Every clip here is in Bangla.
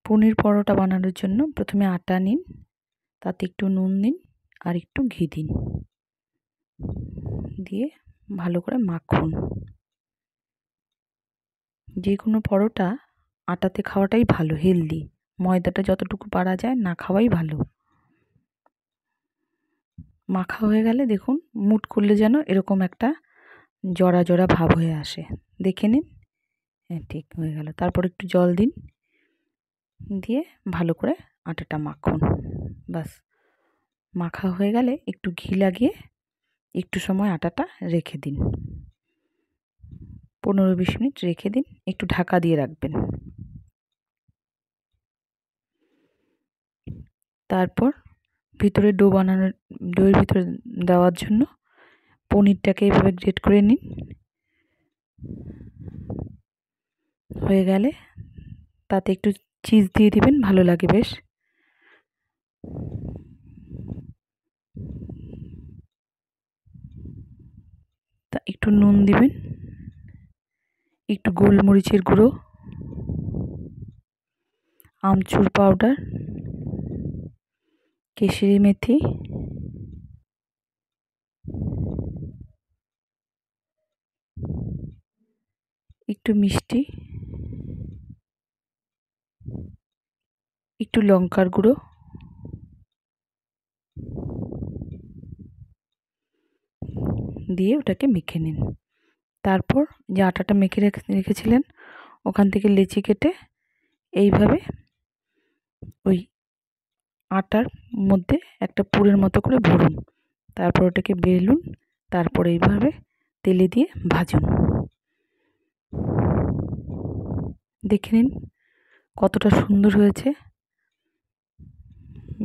পনির পরোটা বানানোর জন্য প্রথমে আটা নিন, তাতে একটু নুন দিন আর একটু ঘি দিন, দিয়ে ভালো করে মাখুন। যে কোনো পরোটা আটাতে খাওয়াটাই ভালো, হেলদি। ময়দাটা যতটুকু পারা যায় না খাওয়াই ভালো। মাখা হয়ে গেলে দেখুন মুট করলে যেন এরকম একটা জড়া জড়া ভাব হয়ে আসে, দেখে নিন। হ্যাঁ, ঠিক হয়ে গেল। তারপর একটু জল দিন, দিয়ে ভালো করে আটাটা মাখুন। বাস, মাখা হয়ে গেলে একটু ঘি লাগিয়ে একটু সময় আটাটা রেখে দিন, 15-20 মিনিট রেখে দিন, একটু ঢাকা দিয়ে রাখবেন। তারপর ভিতরে ডোয়ের ভিতরে দেওয়ার জন্য পনিরটাকে এভাবে গ্রেট করে নিন। হয়ে গেলে তাতে একটু চিজ দিয়ে দিবেন, ভালো লাগে বেশ। তা একটু নুন দিবেন, একটু গোলমরিচের গুঁড়ো, আমচুর পাউডার, কেশরি মেথি, একটু মিষ্টি, একটু লঙ্কার গুঁড়ো, দিয়ে ওটাকে মেখে নিন। তারপর যে আটাটা মেখে রেখেছিলেন ওখান থেকে লেচি কেটে এইভাবে ওই আটার মধ্যে একটা পুরের মতো করে ভরুন। তারপর ওটাকে বেলুন, তারপর এইভাবে তেলে দিয়ে ভাজুন। দেখে নিন কতটা সুন্দর হয়েছে।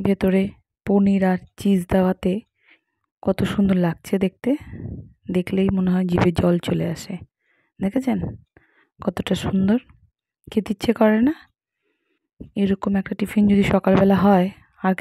ভেতরে পনির আর চিজ দেওয়াতে কত সুন্দর লাগছে দেখতে, দেখলেই মনে হয় জিভে জল চলে আসে। দেখেছেন কতটা সুন্দর, খেতে ইচ্ছে করে না? এরকম একটা টিফিন যদি সকালবেলা হয় আর